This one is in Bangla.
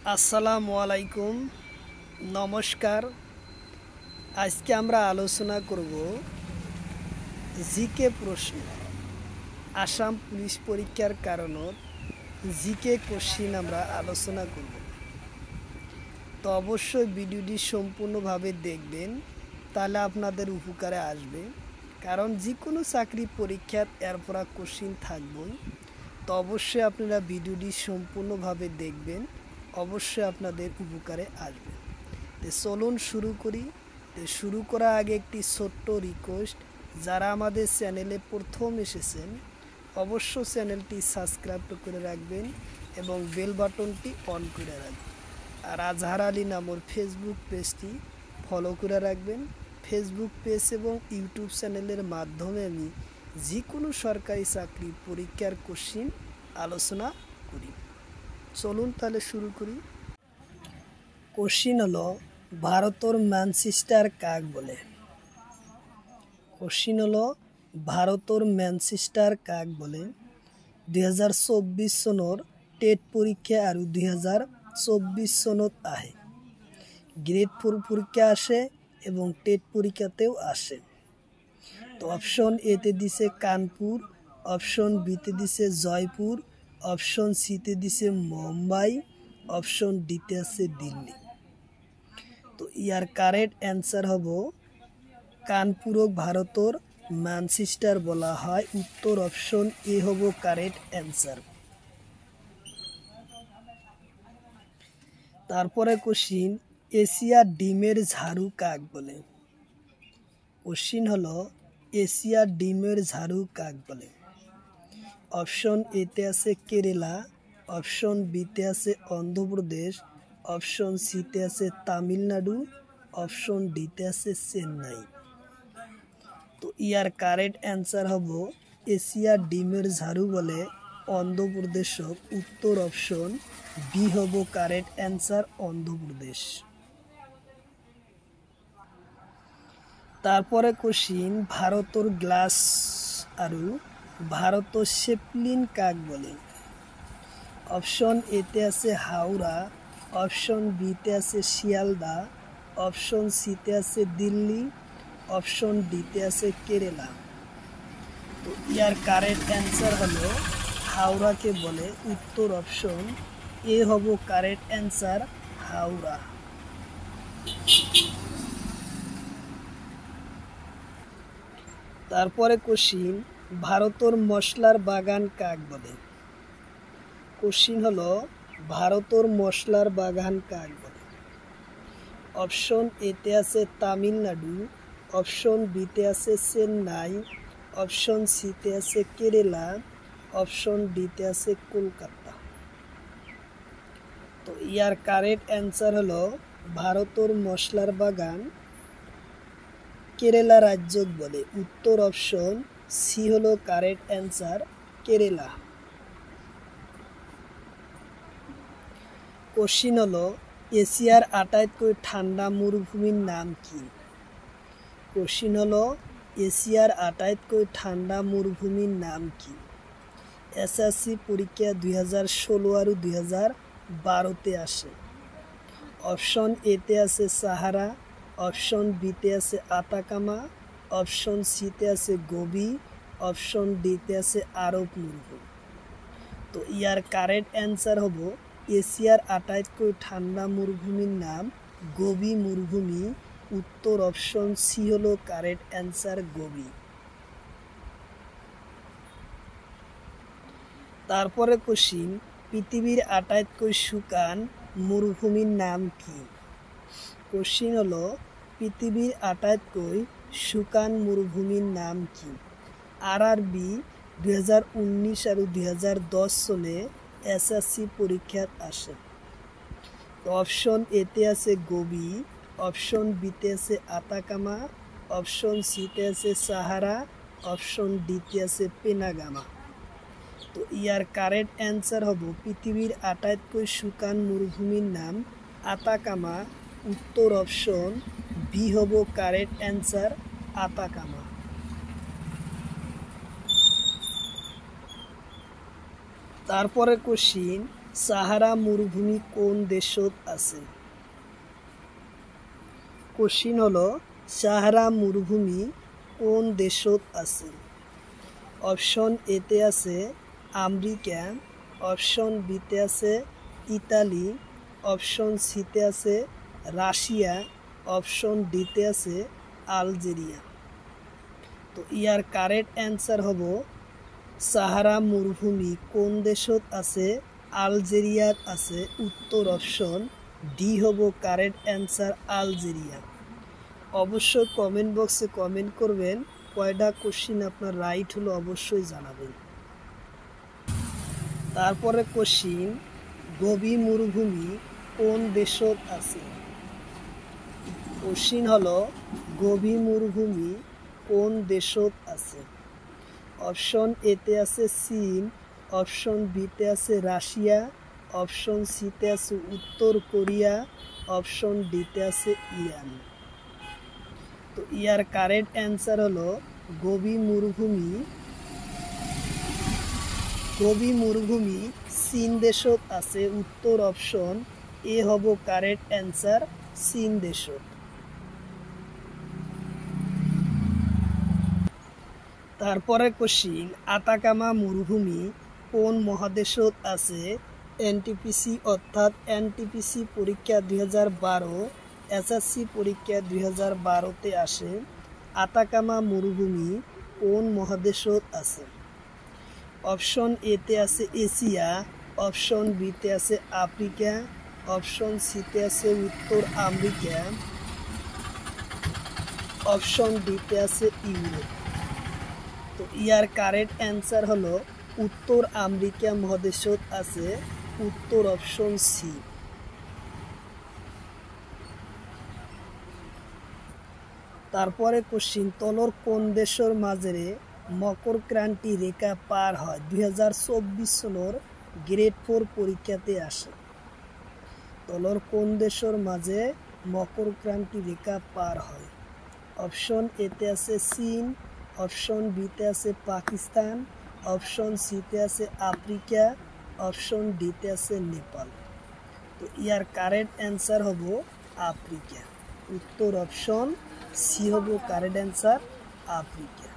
আসসালামু আলাইকুম, নমস্কার। আজকে আমরা আলোচনা করব জিকে প্রশ্ন। আসাম পুলিশ পরীক্ষার কারণত জিকে কোশ্চিন আমরা আলোচনা করব। তো অবশ্যই ভিডিওটি সম্পূর্ণভাবে দেখবেন, তাহলে আপনাদের উপকারে আসবে। কারণ যে কোনো চাকরি পরীক্ষাত এরপরা কোশ্চিন থাকবই। তো অবশ্যই আপনারা ভিডিওটি সম্পূর্ণভাবে দেখবেন, অবশ্যই আপনাদের উপকারে আসবে। তো চলুন শুরু করি। তো শুরু করার আগে একটি ছোট্ট রিকোয়েস্ট, যারা আমাদের চ্যানেলে প্রথম এসেছেন অবশ্য চ্যানেলটি সাবস্ক্রাইব করে রাখবেন এবং বেল বাটনটি অন করে রাখবেন। আর আজহার আলী নামর ফেসবুক পেজটি ফলো করে রাখবেন। ফেসবুক পেজ এবং ইউটিউব চ্যানেলের মাধ্যমে আমি যে কোনো সরকারি চাকরি পরীক্ষার কোশ্চিন আলোচনা করি। চলুন তাহলে শুরু করি। কোশ্চিন হলো, ভারতের ম্যানচেস্টার কাক বলে? কোশ্চিন হলো, ভারতের ম্যানচেস্টার কাক বলে? 2024 সনের টেট পরীক্ষা আর 2024 সনত আহে। গ্রেড 4 পরীক্ষা আসে এবং টেট পরীক্ষাতেও আসে। তো অপশন এতে দিছে কানপুর, অপশন বিতে দিছে জয়পুর, অপশন সিতে দিছে মুম্বাই, অপশন ডিতে আছে দিল্লি। তো ইয়ার কারেক্ট অ্যান্সার হব কানপুরক ভারতের ম্যানচেস্টার বলা হয়। উত্তর অপশন এ হব কারেক্ট অ্যান্সার। তারপরে কোশ্চিন, এশিয়ার ডিমের ঝাড়ু কাক বলে? কোশ্চিন হলো, এশিয়ার ডিমের ঝাড়ু কাক বলে? অপশন এতে আছে কেরালা, অপশন বিতে আছে অন্ধ্রপ্রদেশ, অপশন সিতে আছে তামিলনাড়ু, অপশন ডিতে আছে চেন্নাই। তো ইয়ার কারেক্ট অ্যান্সার হব এশিয়ার ডিমের ঝাড়ু বলে অন্ধ্রপ্রদেশক। উত্তর অপশন বি হব কারেক্ট অ্যান্সার, অন্ধ্রপ্রদেশ। তারপরে কোশ্চিন, ভারতের গ্লাস আরু ভারতের শেপলিন কাক বলে? অপশন এতে আছে হাওড়া, অপশন বিতে আছে শিয়ালদা, অপশন সিতে আছে দিল্লি, অপশন ডিতে আছে কেরালা। তো ইয়ার কারেক্ট অ্যান্সার হলো হাওড়াকে বলে। উত্তর অপশন এ হব কারেক্ট অ্যান্সার, হাওড়া। তারপরে কোশ্চিন, ভারতের মশলার বাগান কাক বলে? কোশ্চিন হলো, ভারতের মশলার বাগান কাক বলে? অপশন এতে আছে তামিলনাড়ু, অপশন বিতে আছে চেন্নাই, অপশন সিতে আছে কেরালা, অপশন ডিতে আছে কলকাতা। তো ইয়ার কারেক্ট অ্যান্সার হলো ভারতের মশলার বাগান কেরালা রাজ্যক বলে। উত্তর অপশন সি হলো কারেক্ট অ্যান্সার, কেরালা। কোশ্চিন হলো, এশিয়ার আটাইতকৈ ঠান্ডা মরুভূমির নাম কি? কোশ্চিন হলো, এশিয়ার আটাইতকৈ ঠান্ডা মরুভূমির নাম কি? এসএসসি পরীক্ষা 2016 আর 2012তে আসে। অপশন এতে আছে সাহারা, অপশন বিতে আছে আতাকামা, অপশন সিতে আছে গোবি, অপশন ডিতে আছে আরব মরুভূমি। তো ইয়ার কারেক্ট অ্যান্সার হব এশিয়ার আটাইতকৈ ঠান্ডা মরুভূমির নাম গোবি মরুভূমি। উত্তর অপশন সি হলো কারেক্ট অ্যান্সার, গোবি। তারপরে কোশ্চিন, পৃথিবীর আটাইতকৈ শুকান মরুভূমির নাম কি? কোশ্চিন হলো, পৃথিবীর আটাইতকৈ শুকান মরুভূমির নাম কি? আরআরবি 2019 আর 2010 সনে এসএসসি পরীক্ষাত আসে। অপশন এতে আছে গোবি, অপশন বিতে আছে আতাকামা, অপশন সিতে আছে সাহারা, অপশন ডিতে আছে পেনাগামা। তো ইয়ার কারেক্ট অ্যান্সার হব পৃথিবীর আটাইতকৈ শুকান মরুভূমির নাম আতাকামা। উত্তর অপশন বি হব কারেক্ট অ্যান্সার, আতাকামা। তারপরে কোশ্চিন, সাহারা মরুভূমি কোন দেশত আছে? কোশ্চিন হলো সাহারা মরুভূমি কোন দেশত আছে? অপশন এতে আছে আমেরিকা, অপশন বিতে আছে ইতালি, অপশন সিতে আছে রাশিয়া, অপশন ডিতে আছে আলজেরিয়া। তো ইয়ার কারেক্ট অ্যান্সার হব সাহারা মরুভূমি কোন দেশত আছে? আলজেরিয়াত আছে। উত্তর অপশন ডি হব কারেক্ট অ্যান্সার, আলজেরিয়া। অবশ্যই কমেন্ট বক্সে কমেন্ট করবেন কয়টা কোশ্চিন আপনার রাইট হলো, অবশ্যই জানাবেন। তারপরে কোশ্চিন, গোবি মরুভূমি কোন দেশত আছে? কোশ্চিন হলো গোবি মরুভূমি কোন দেশত আছে? অপশন এতে আছে চীন, অপশন বিতে আছে রাশিয়া, অপশন সিতে আছে উত্তর কোরিয়া, অপশন ডিতে আছে ইরান। তো ইয়ার কারেক্ট অ্যান্সার হলো গোবি মরুভূমি চীন দেশত আছে। উত্তর অপশন এ হব কারেক্ট অ্যান্সার, চীন দেশত। তারপরে কোশ্চিন, আতাকামা মরুভূমি কোন মহাদেশত আছে? এনটিপিসি অর্থাৎ এনটিপিসি পরীক্ষা 2012, এসএসসি পরীক্ষা 2012তে আসে। আতাকামা মরুভূমি কোন মহাদেশত আছে? অপশন এতে আছে এশিয়া, অপশন বিতে আছে আফ্রিকা, অপশন সিতে আছে উত্তর আমেরিকা, অপশন ডিতে আছে ইউরোপ। তো ইয়ার কারেক্ট অ্যান্সার হলো উত্তর আমেরিকা মহাদেশত আছে। উত্তর অপশন সি। তারপরে কোশ্চিন, তলর কোন দেশের মাঝে মকর ক্রান্তি রেখা পার হয়? 2024 সনের গ্রেড 4 পরীক্ষাতে আসে। তলর কোন দেশের মাঝে মকর ক্রান্তি রেখা পার হয়? অপশন এতে আছে চীন, অপশন বিতে আছে পাকিস্তান, অপশন সিতে আছে আফ্রিকা, অপশন ডিতে আছে নেপাল। তো ইয়ার কারেক্ট অ্যান্সার হব আফ্রিকা। উত্তর অপশন সি হব কারেক্ট অ্যান্সার, আফ্রিকা।